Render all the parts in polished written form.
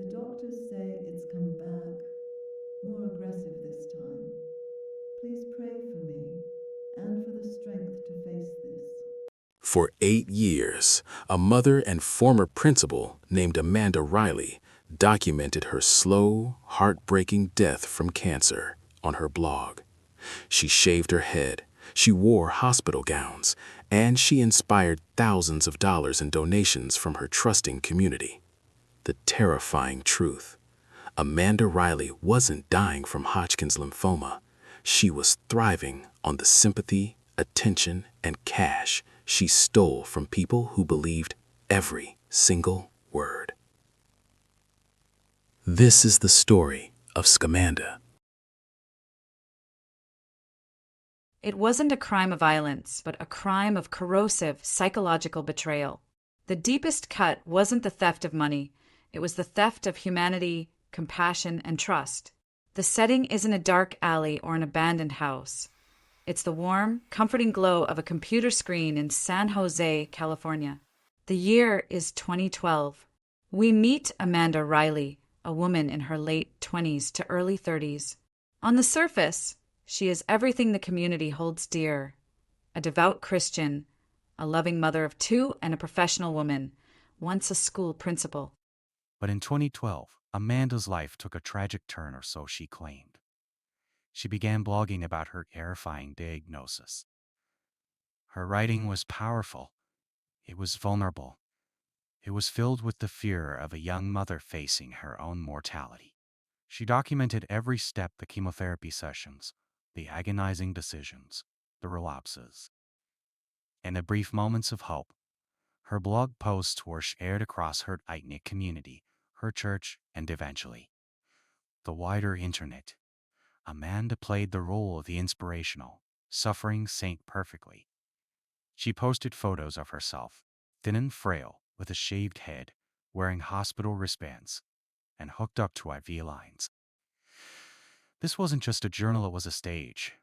The doctors say it's come back, more aggressive this time. Please pray for me and for the strength to face this. For 8 years, a mother and former principal named Amanda Riley documented her slow, heartbreaking death from cancer on her blog. She shaved her head, she wore hospital gowns, and she inspired thousands of dollars in donations from her trusting community. The terrifying truth: Amanda Riley wasn't dying from Hodgkin's lymphoma. She was thriving on the sympathy, attention, and cash she stole from people who believed every single word. This is the story of Scamanda. It wasn't a crime of violence, but a crime of corrosive psychological betrayal. The deepest cut wasn't the theft of money, it was the theft of humanity, compassion, and trust. The setting isn't a dark alley or an abandoned house. It's the warm, comforting glow of a computer screen in San Jose, California. The year is 2012. We meet Amanda Riley, a woman in her late 20s to early 30s. On the surface, she is everything the community holds dear: a devout Christian, a loving mother of two, and a professional woman, once a school principal. But in 2012, Amanda's life took a tragic turn, or so she claimed. She began blogging about her terrifying diagnosis. Her writing was powerful. It was vulnerable. It was filled with the fear of a young mother facing her own mortality. She documented every step: the chemotherapy sessions, the agonizing decisions, the relapses, and the brief moments of hope. Her blog posts were shared across her tight-knit community, her church, and eventually the wider internet. Amanda played the role of the inspirational, suffering saint perfectly. She posted photos of herself, thin and frail, with a shaved head, wearing hospital wristbands, and hooked up to IV lines. This wasn't just a journal, it was a stage.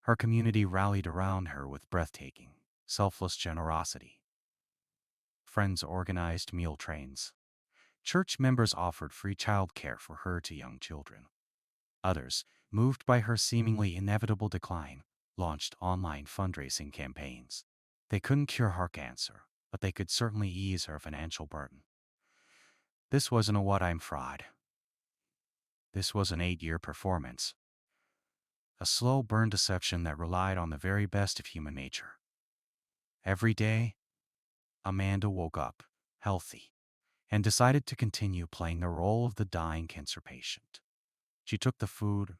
Her community rallied around her with breathtaking, selfless generosity. Friends organized meal trains. Church members offered free childcare for her to young children. Others, moved by her seemingly inevitable decline, launched online fundraising campaigns. They couldn't cure her cancer, but they could certainly ease her financial burden. This wasn't a one-time fraud. This was an 8-year performance. A slow burn deception that relied on the very best of human nature. Every day, Amanda woke up, healthy, and decided to continue playing the role of the dying cancer patient. She took the food,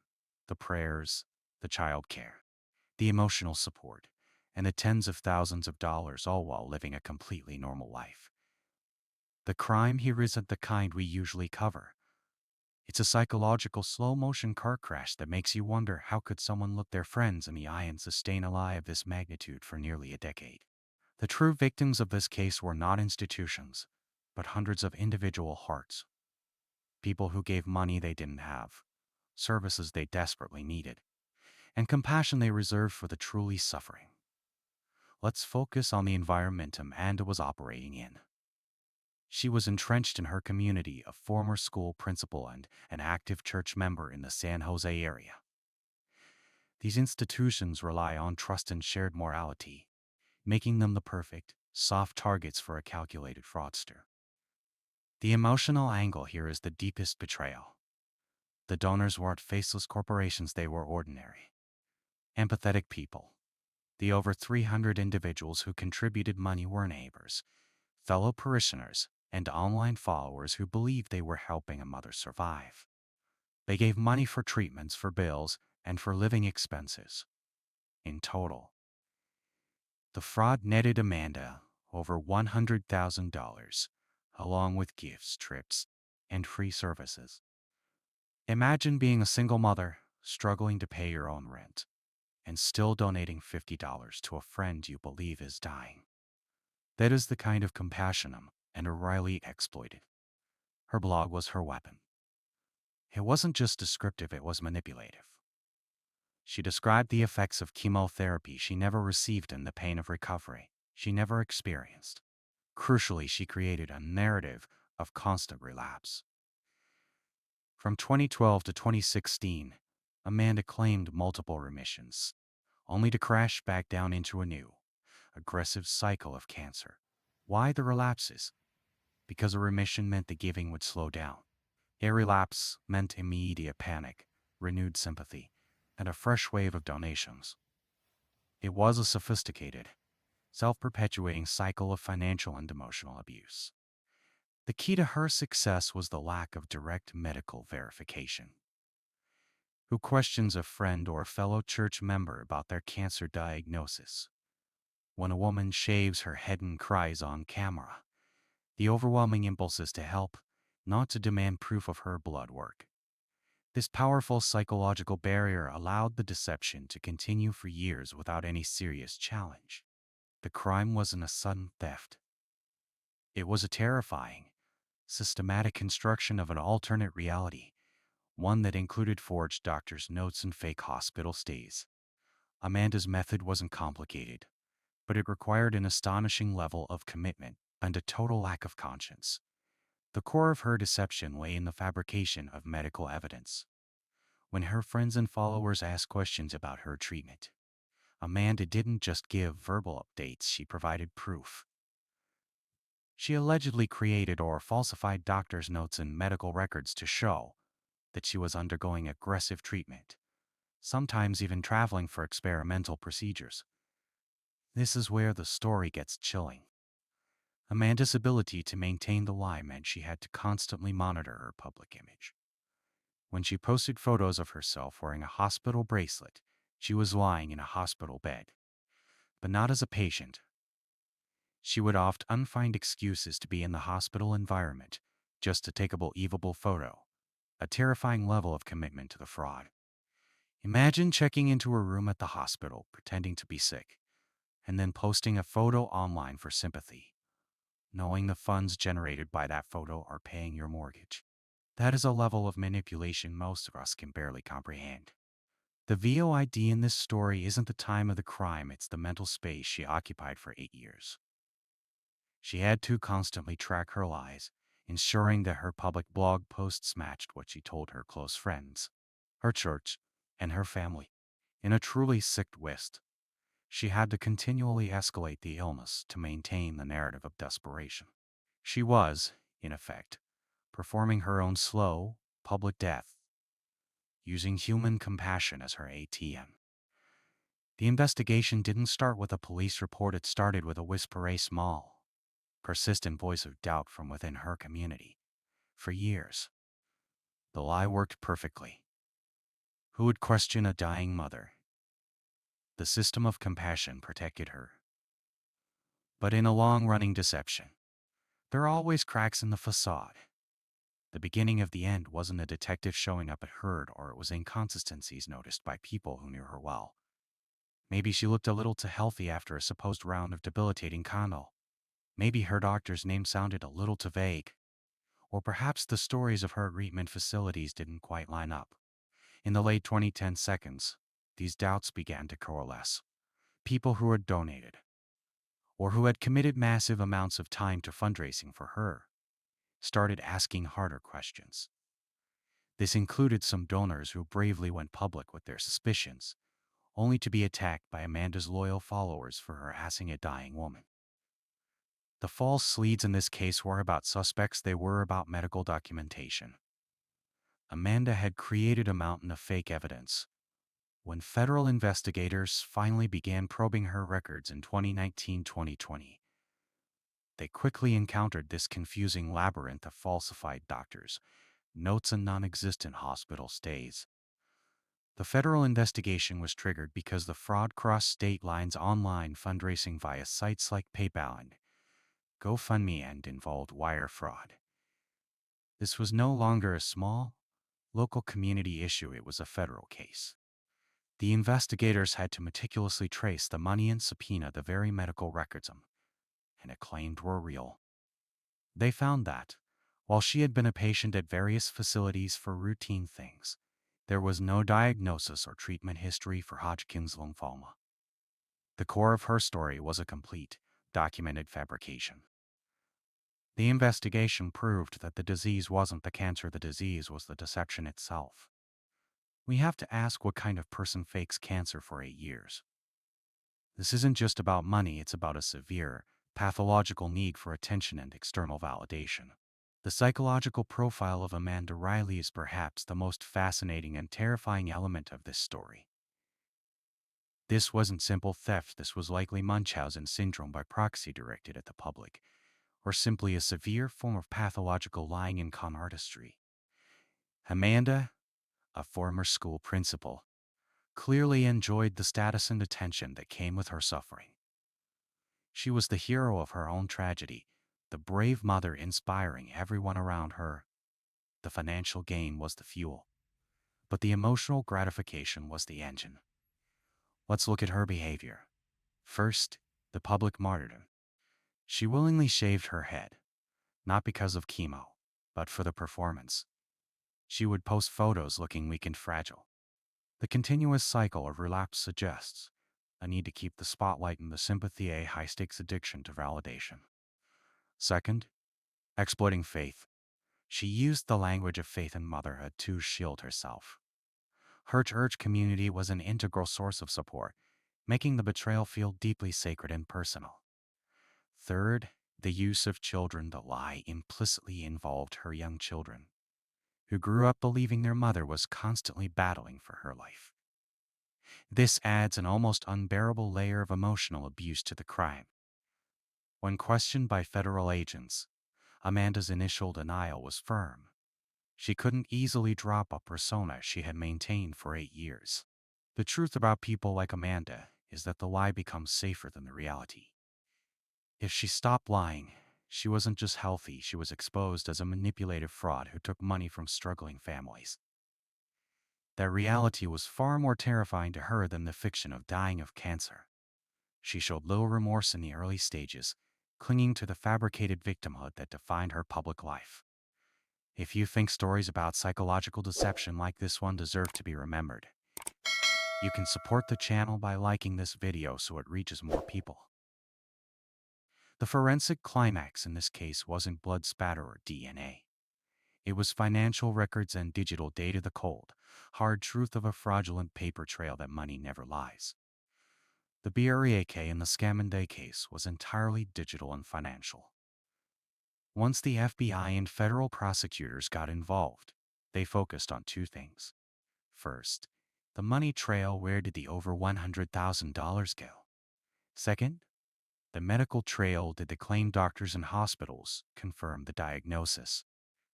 the prayers, the child care, the emotional support, and the tens of thousands of dollars, all while living a completely normal life. The crime here isn't the kind we usually cover. It's a psychological slow-motion car crash that makes you wonder, how could someone look their friends in the eye and sustain a lie of this magnitude for nearly a decade? The true victims of this case were not institutions, but hundreds of individual hearts. People who gave money they didn't have, services they desperately needed, and compassion they reserved for the truly suffering. Let's focus on the environment Amanda was operating in. She was entrenched in her community, a former school principal and an active church member in the San Jose area. These institutions rely on trust and shared morality, making them the perfect, soft targets for a calculated fraudster. The emotional angle here is the deepest betrayal. The donors weren't faceless corporations, they were ordinary, empathetic people. The over 300 individuals who contributed money were neighbors, fellow parishioners, and online followers who believed they were helping a mother survive. They gave money for treatments, for bills, and for living expenses. In total, the fraud netted Amanda over $100,000, along with gifts, trips, and free services. Imagine being a single mother, struggling to pay your own rent, and still donating $50 to a friend you believe is dying. That is the kind of compassion Amanda Riley exploited. Her blog was her weapon. It wasn't just descriptive, it was manipulative. She described the effects of chemotherapy she never received and the pain of recovery she never experienced. Crucially, she created a narrative of constant relapse. From 2012 to 2016, Amanda claimed multiple remissions, only to crash back down into a new, aggressive cycle of cancer. Why the relapses? Because a remission meant the giving would slow down. A relapse meant immediate panic, renewed sympathy, and a fresh wave of donations. It was a sophisticated, self-perpetuating cycle of financial and emotional abuse. The key to her success was the lack of direct medical verification. Who questions a friend or a fellow church member about their cancer diagnosis? When a woman shaves her head and cries on camera, the overwhelming impulse is to help, not to demand proof of her blood work. This powerful psychological barrier allowed the deception to continue for years without any serious challenge. The crime wasn't a sudden theft. It was a terrifying, systematic construction of an alternate reality, one that included forged doctors' notes and fake hospital stays. Amanda's method wasn't complicated, but it required an astonishing level of commitment and a total lack of conscience. The core of her deception lay in the fabrication of medical evidence. When her friends and followers asked questions about her treatment, Amanda didn't just give verbal updates, she provided proof. She allegedly created or falsified doctors' notes and medical records to show that she was undergoing aggressive treatment, sometimes even traveling for experimental procedures. This is where the story gets chilling. Amanda's ability to maintain the lie meant she had to constantly monitor her public image. When she posted photos of herself wearing a hospital bracelet, she was lying in a hospital bed. But not as a patient. She would often find excuses to be in the hospital environment just to take a believable photo, a terrifying level of commitment to the fraud. Imagine checking into a room at the hospital, pretending to be sick, and then posting a photo online for sympathy, knowing the funds generated by that photo are paying your mortgage. That is a level of manipulation most of us can barely comprehend. The VOID in this story isn't the time of the crime, it's the mental space she occupied for 8 years. She had to constantly track her lies, ensuring that her public blog posts matched what she told her close friends, her church, and her family. In a truly sick twist, she had to continually escalate the illness to maintain the narrative of desperation. She was, in effect, performing her own slow, public death, using human compassion as her ATM. The investigation didn't start with a police report, it started with a whisper, a small, persistent voice of doubt from within her community. For years, the lie worked perfectly. Who would question a dying mother? The system of compassion protected her. But in a long-running deception, there are always cracks in the facade. The beginning of the end wasn't a detective showing up at her, or it was inconsistencies noticed by people who knew her well. Maybe she looked a little too healthy after a supposed round of debilitating chemo. Maybe her doctor's name sounded a little too vague. Or perhaps the stories of her treatment facilities didn't quite line up. In the late 2010 seconds, these doubts began to coalesce. People who had donated, or who had committed massive amounts of time to fundraising for her, started asking harder questions. This included some donors who bravely went public with their suspicions, only to be attacked by Amanda's loyal followers for harassing a dying woman. The false leads in this case were about suspects, they were about medical documentation. Amanda had created a mountain of fake evidence. When federal investigators finally began probing her records in 2019-2020, they quickly encountered this confusing labyrinth of falsified doctors, notes, and non-existent hospital stays. The federal investigation was triggered because the fraud crossed state lines, online fundraising via sites like PayPal and GoFundMe, and involved wire fraud. This was no longer a small, local community issue, it was a federal case. The investigators had to meticulously trace the money and subpoena the very medical records and claimed were real. They found that, while she had been a patient at various facilities for routine things, there was no diagnosis or treatment history for Hodgkin's lymphoma. The core of her story was a complete, documented fabrication. The investigation proved that the disease wasn't the cancer, the disease was the deception itself. We have to ask, what kind of person fakes cancer for 8 years? This isn't just about money, it's about a severe, pathological need for attention and external validation. The psychological profile of Amanda Riley is perhaps the most fascinating and terrifying element of this story. This wasn't simple theft, this was likely Munchausen syndrome by proxy directed at the public, or simply a severe form of pathological lying and con artistry. Amanda, a former school principal, clearly enjoyed the status and attention that came with her suffering. She was the hero of her own tragedy, the brave mother inspiring everyone around her. The financial gain was the fuel, but the emotional gratification was the engine. Let's look at her behavior. First, the public martyrdom. She willingly shaved her head, not because of chemo, but for the performance. She would post photos looking weak and fragile. The continuous cycle of relapse suggests a need to keep the spotlight and the sympathy, a high-stakes addiction to validation. Second, exploiting faith. She used the language of faith and motherhood to shield herself. Her church community was an integral source of support, making the betrayal feel deeply sacred and personal. Third, the use of children. The lie implicitly involved her young children, who grew up believing their mother was constantly battling for her life. This adds an almost unbearable layer of emotional abuse to the crime. When questioned by federal agents, Amanda's initial denial was firm. She couldn't easily drop a persona she had maintained for 8 years. The truth about people like Amanda is that the lie becomes safer than the reality. If she stopped lying, she wasn't just healthy, she was exposed as a manipulative fraud who took money from struggling families. That reality was far more terrifying to her than the fiction of dying of cancer. She showed little remorse in the early stages, clinging to the fabricated victimhood that defined her public life. If you think stories about psychological deception like this one deserve to be remembered, you can support the channel by liking this video so it reaches more people. The forensic climax in this case wasn't blood spatter or DNA. It was financial records and digital data, the cold, hard truth of a fraudulent paper trail that money never lies. The BREAK in the Scamanda case was entirely digital and financial. Once the FBI and federal prosecutors got involved, they focused on 2 things. First, the money trail. Where did the over $100,000 go? Second, the medical trail. Did the claimed doctors and hospitals confirm the diagnosis?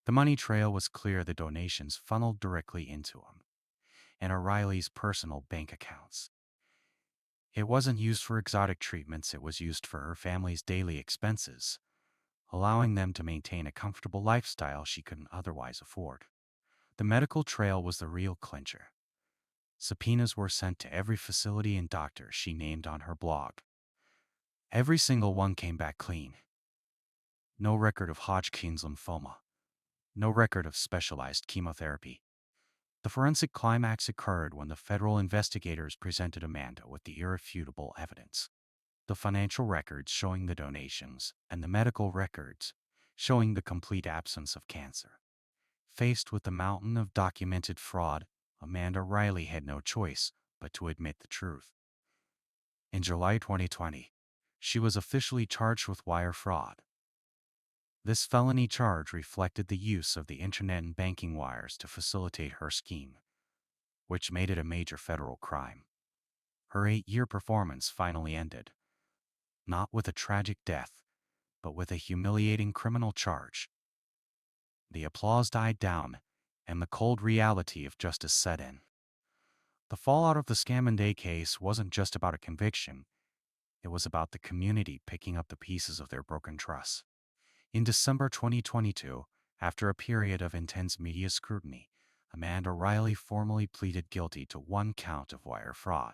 The money trail was clear. The donations funneled directly into him and O'Reilly's personal bank accounts. It wasn't used for exotic treatments, it was used for her family's daily expenses, allowing them to maintain a comfortable lifestyle she couldn't otherwise afford. The medical trail was the real clincher. Subpoenas were sent to every facility and doctor she named on her blog. Every single one came back clean. No record of Hodgkin's lymphoma. No record of specialized chemotherapy. The forensic climax occurred when the federal investigators presented Amanda with the irrefutable evidence. The financial records showing the donations and the medical records showing the complete absence of cancer. Faced with the mountain of documented fraud, Amanda Riley had no choice but to admit the truth. In July 2020, she was officially charged with wire fraud. This felony charge reflected the use of the internet and banking wires to facilitate her scheme, which made it a major federal crime. Her 8-year performance finally ended, not with a tragic death, but with a humiliating criminal charge. The applause died down, and the cold reality of justice set in. The fallout of the Scamanda case wasn't just about a conviction, it was about the community picking up the pieces of their broken trust. In December 2022, after a period of intense media scrutiny, Amanda Riley formally pleaded guilty to 1 count of wire fraud.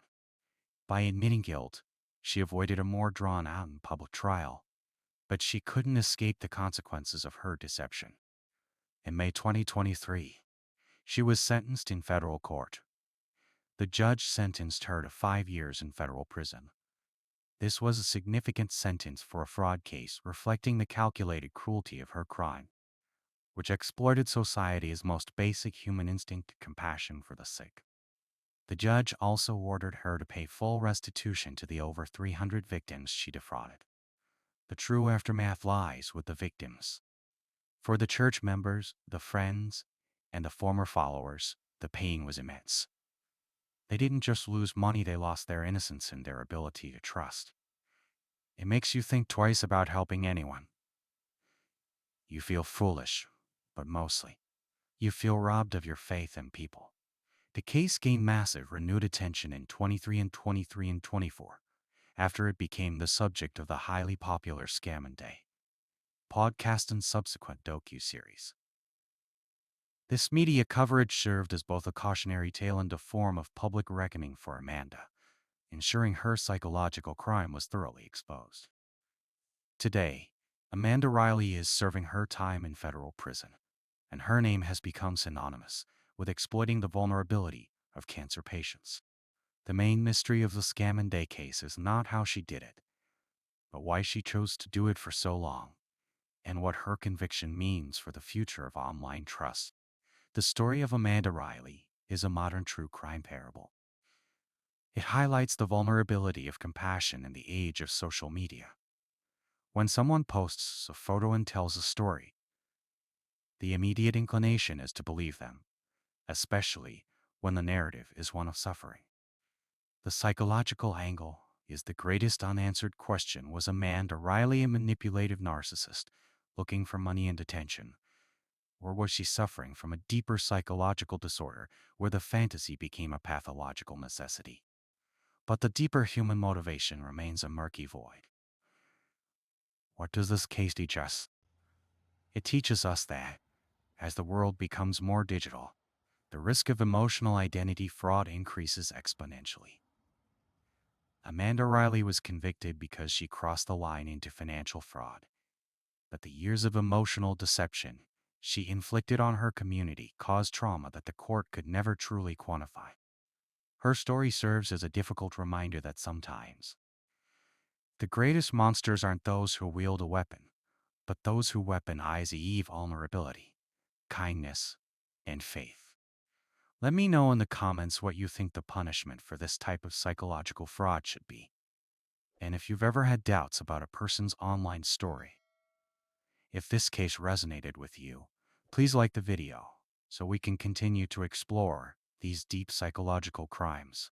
By admitting guilt, she avoided a more drawn-out and public trial, but she couldn't escape the consequences of her deception. In May 2023, she was sentenced in federal court. The judge sentenced her to 5 years in federal prison, This was a significant sentence for a fraud case, reflecting the calculated cruelty of her crime, which exploited society's most basic human instinct, compassion for the sick. The judge also ordered her to pay full restitution to the over 300 victims she defrauded. The true aftermath lies with the victims. For the church members, the friends, and the former followers, the pain was immense. They didn't just lose money, they lost their innocence and their ability to trust. It makes you think twice about helping anyone. You feel foolish, but mostly, you feel robbed of your faith in people. The case gained massive renewed attention in 23 and 24, after it became the subject of the highly popular Scamanda podcast and subsequent docu-series. This media coverage served as both a cautionary tale and a form of public reckoning for Amanda, ensuring her psychological crime was thoroughly exposed. Today, Amanda Riley is serving her time in federal prison, and her name has become synonymous with exploiting the vulnerability of cancer patients. The main mystery of the Scamanda case is not how she did it, but why she chose to do it for so long, and what her conviction means for the future of online trust. The story of Amanda Riley is a modern true crime parable. It highlights the vulnerability of compassion in the age of social media. When someone posts a photo and tells a story, the immediate inclination is to believe them, especially when the narrative is one of suffering. The psychological angle is the greatest unanswered question. Was Amanda Riley a manipulative narcissist looking for money and attention? Or was she suffering from a deeper psychological disorder where the fantasy became a pathological necessity? But the deeper human motivation remains a murky void. What does this case teach us? It teaches us that, as the world becomes more digital, the risk of emotional identity fraud increases exponentially. Amanda Riley was convicted because she crossed the line into financial fraud, but the years of emotional deception she inflicted on her community caused trauma that the court could never truly quantify. Her story serves as a difficult reminder that sometimes the greatest monsters aren't those who wield a weapon, but those who weaponize vulnerability, kindness, and faith. Let me know in the comments what you think the punishment for this type of psychological fraud should be. And if you've ever had doubts about a person's online story. If this case resonated with you, please like the video so we can continue to explore these deep psychological crimes.